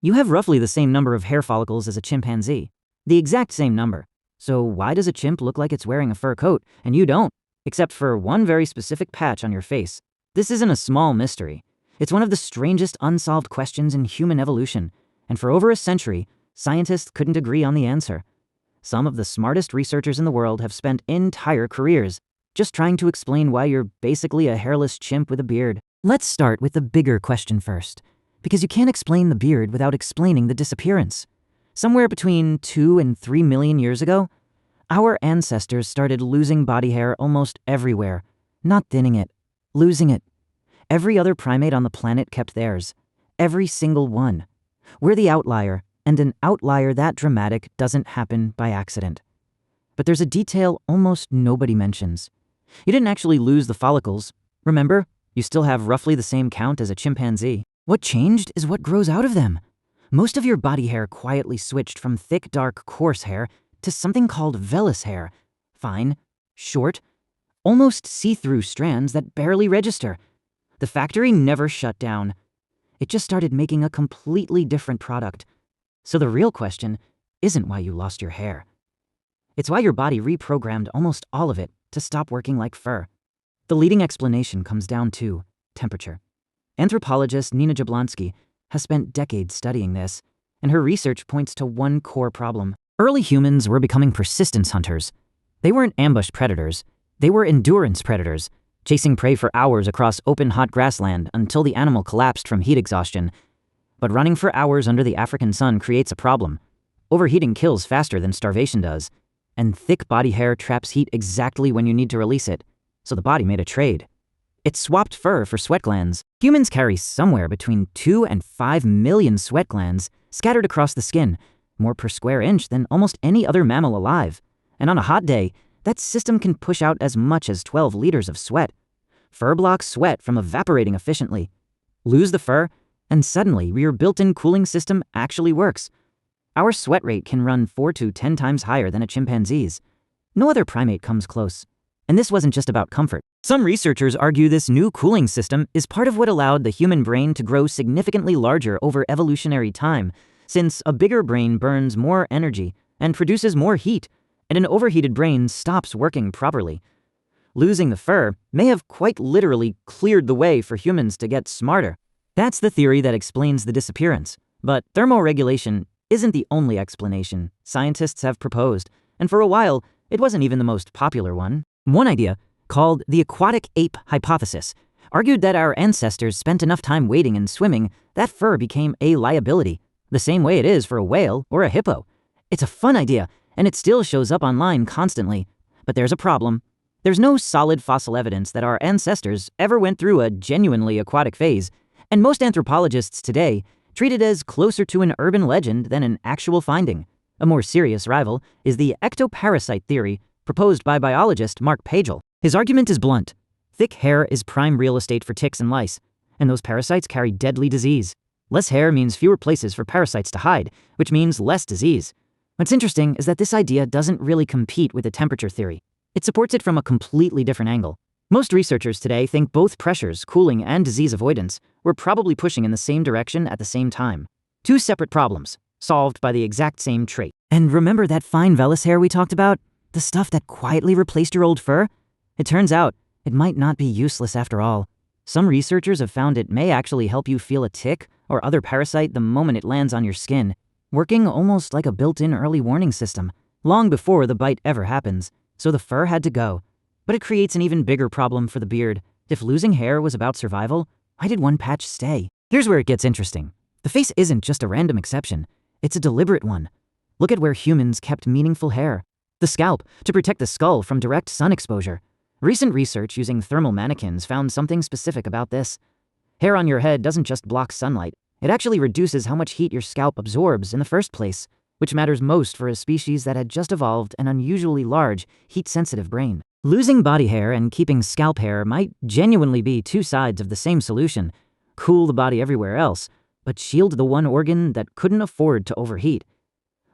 You have roughly the same number of hair follicles as a chimpanzee. The exact same number. So why does a chimp look like it's wearing a fur coat, and you don't? Except for one very specific patch on your face. This isn't a small mystery. It's one of the strangest unsolved questions in human evolution, and for over a century, scientists couldn't agree on the answer. Some of the smartest researchers in the world have spent entire careers just trying to explain why you're basically a hairless chimp with a beard. Let's start with the bigger question first, because you can't explain the beard without explaining the disappearance. Somewhere between 2 and 3 million years ago, our ancestors started losing body hair almost everywhere, not thinning it, losing it. Every other primate on the planet kept theirs. Every single one. We're the outlier, and an outlier that dramatic doesn't happen by accident. But there's a detail almost nobody mentions. You didn't actually lose the follicles. Remember, you still have roughly the same count as a chimpanzee. What changed is what grows out of them. Most of your body hair quietly switched from thick, dark, coarse hair to something called vellus hair. Fine, short, almost see-through strands that barely register. The factory never shut down. It just started making a completely different product. So the real question isn't why you lost your hair. It's why your body reprogrammed almost all of it to stop working like fur. The leading explanation comes down to temperature. Anthropologist Nina Jablonski has spent decades studying this, and her research points to one core problem. Early humans were becoming persistence hunters. They weren't ambush predators. They were endurance predators, chasing prey for hours across open, hot grassland until the animal collapsed from heat exhaustion. But running for hours under the African sun creates a problem. Overheating kills faster than starvation does, and thick body hair traps heat exactly when you need to release it. So the body made a trade. It swapped fur for sweat glands. Humans carry somewhere between 2 and 5 million sweat glands scattered across the skin, more per square inch than almost any other mammal alive. And on a hot day, that system can push out as much as 12 liters of sweat. Fur blocks sweat from evaporating efficiently. Lose the fur, and suddenly your built-in cooling system actually works. Our sweat rate can run 4 to 10 times higher than a chimpanzee's. No other primate comes close. And this wasn't just about comfort. Some researchers argue this new cooling system is part of what allowed the human brain to grow significantly larger over evolutionary time, since a bigger brain burns more energy and produces more heat, and an overheated brain stops working properly. Losing the fur may have quite literally cleared the way for humans to get smarter. That's the theory that explains the disappearance. But thermoregulation isn't the only explanation scientists have proposed, and for a while, it wasn't even the most popular one. One idea, called the aquatic ape hypothesis, argued that our ancestors spent enough time wading and swimming that fur became a liability, the same way it is for a whale or a hippo. It's a fun idea, and it still shows up online constantly. But there's a problem. There's no solid fossil evidence that our ancestors ever went through a genuinely aquatic phase, and most anthropologists today treat it as closer to an urban legend than an actual finding. A more serious rival is the ectoparasite theory proposed by biologist Mark Pagel. His argument is blunt. Thick hair is prime real estate for ticks and lice, and those parasites carry deadly disease. Less hair means fewer places for parasites to hide, which means less disease. What's interesting is that this idea doesn't really compete with the temperature theory. It supports it from a completely different angle. Most researchers today think both pressures, cooling and disease avoidance, were probably pushing in the same direction at the same time. Two separate problems, solved by the exact same trait. And remember that fine vellus hair we talked about? The stuff that quietly replaced your old fur? It turns out, it might not be useless after all. Some researchers have found it may actually help you feel a tick or other parasite the moment it lands on your skin, working almost like a built-in early warning system, long before the bite ever happens. So the fur had to go. But it creates an even bigger problem for the beard. If losing hair was about survival, why did one patch stay? Here's where it gets interesting. The face isn't just a random exception. It's a deliberate one. Look at where humans kept meaningful hair. The scalp, to protect the skull from direct sun exposure. Recent research using thermal mannequins found something specific about this. Hair on your head doesn't just block sunlight. It actually reduces how much heat your scalp absorbs in the first place, which matters most for a species that had just evolved an unusually large, heat-sensitive brain. Losing body hair and keeping scalp hair might genuinely be two sides of the same solution. Cool the body everywhere else, but shield the one organ that couldn't afford to overheat.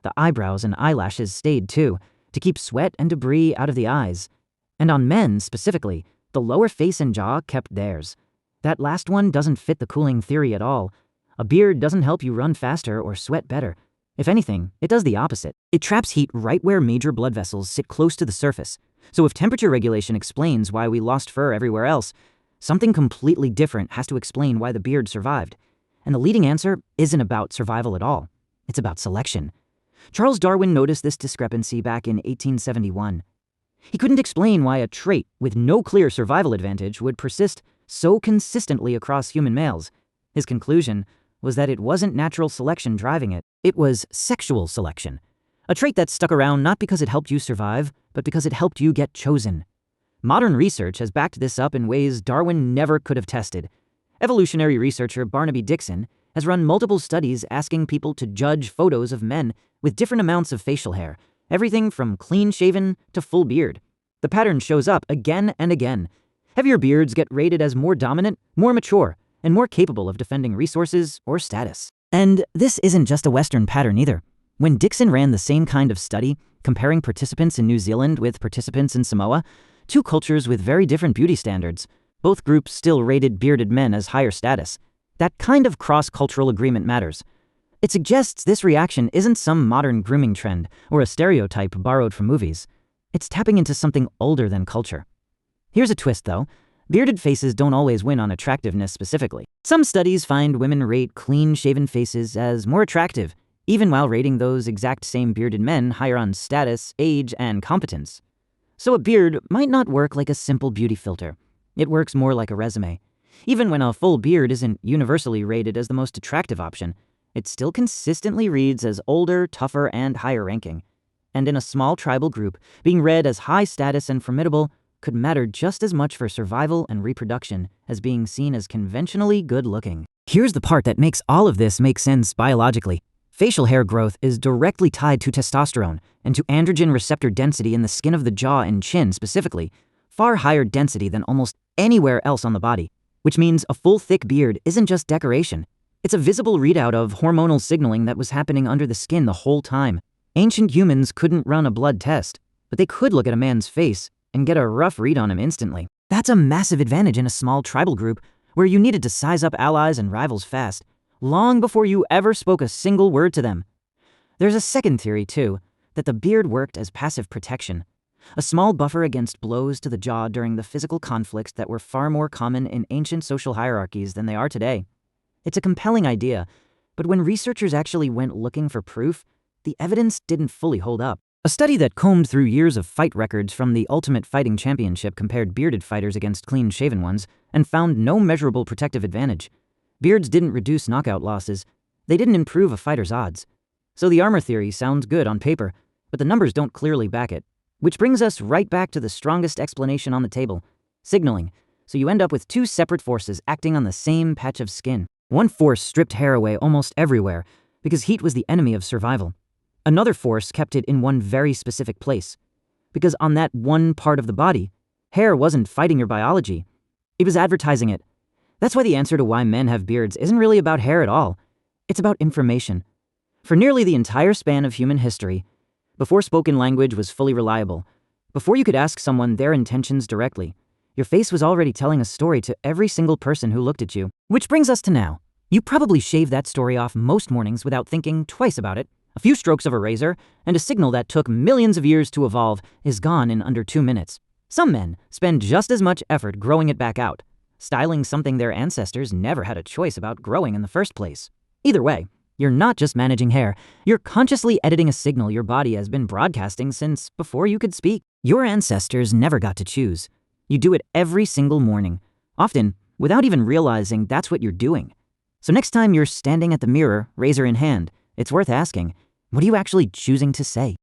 The eyebrows and eyelashes stayed too, to keep sweat and debris out of the eyes. And on men specifically, the lower face and jaw kept theirs. That last one doesn't fit the cooling theory at all. A beard doesn't help you run faster or sweat better. If anything, it does the opposite. It traps heat right where major blood vessels sit close to the surface. So if temperature regulation explains why we lost fur everywhere else, something completely different has to explain why the beard survived. And the leading answer isn't about survival at all. It's about selection. Charles Darwin noticed this discrepancy back in 1871. He couldn't explain why a trait with no clear survival advantage would persist so consistently across human males. His conclusion was that it wasn't natural selection driving it. It was sexual selection. A trait that stuck around not because it helped you survive, but because it helped you get chosen. Modern research has backed this up in ways Darwin never could have tested. Evolutionary researcher Barnaby Dixson has run multiple studies asking people to judge photos of men with different amounts of facial hair, everything from clean-shaven to full beard. The pattern shows up again and again. Heavier beards get rated as more dominant, more mature, and more capable of defending resources or status. And this isn't just a Western pattern either. When Dixon ran the same kind of study, comparing participants in New Zealand with participants in Samoa, two cultures with very different beauty standards, both groups still rated bearded men as higher status. That kind of cross-cultural agreement matters. It suggests this reaction isn't some modern grooming trend or a stereotype borrowed from movies. It's tapping into something older than culture. Here's a twist, though. Bearded faces don't always win on attractiveness specifically. Some studies find women rate clean-shaven faces as more attractive, even while rating those exact same bearded men higher on status, age, and competence. So a beard might not work like a simple beauty filter. It works more like a resume. Even when a full beard isn't universally rated as the most attractive option, it still consistently reads as older, tougher, and higher ranking. And in a small tribal group, being read as high status and formidable could matter just as much for survival and reproduction as being seen as conventionally good-looking. Here's the part that makes all of this make sense biologically. Facial hair growth is directly tied to testosterone and to androgen receptor density in the skin of the jaw and chin specifically, far higher density than almost anywhere else on the body, which means a full thick beard isn't just decoration. It's a visible readout of hormonal signaling that was happening under the skin the whole time. Ancient humans couldn't run a blood test, but they could look at a man's face and get a rough read on him instantly. That's a massive advantage in a small tribal group where you needed to size up allies and rivals fast, long before you ever spoke a single word to them. There's a second theory, too, that the beard worked as passive protection, a small buffer against blows to the jaw during the physical conflicts that were far more common in ancient social hierarchies than they are today. It's a compelling idea, but when researchers actually went looking for proof, the evidence didn't fully hold up. A study that combed through years of fight records from the Ultimate Fighting Championship compared bearded fighters against clean-shaven ones and found no measurable protective advantage. Beards didn't reduce knockout losses. They didn't improve a fighter's odds. So the armor theory sounds good on paper, but the numbers don't clearly back it. Which brings us right back to the strongest explanation on the table: signaling. So you end up with two separate forces acting on the same patch of skin. One force stripped hair away almost everywhere because heat was the enemy of survival. Another force kept it in one very specific place, because on that one part of the body, hair wasn't fighting your biology. It was advertising it. That's why the answer to why men have beards isn't really about hair at all. It's about information. For nearly the entire span of human history, before spoken language was fully reliable, before you could ask someone their intentions directly, your face was already telling a story to every single person who looked at you. Which brings us to now. You probably shave that story off most mornings without thinking twice about it. A few strokes of a razor, and a signal that took millions of years to evolve is gone in under 2 minutes. Some men spend just as much effort growing it back out, styling something their ancestors never had a choice about growing in the first place. Either way, you're not just managing hair, you're consciously editing a signal your body has been broadcasting since before you could speak. Your ancestors never got to choose. You do it every single morning, often without even realizing that's what you're doing. So next time you're standing at the mirror, razor in hand, it's worth asking, what are you actually choosing to say?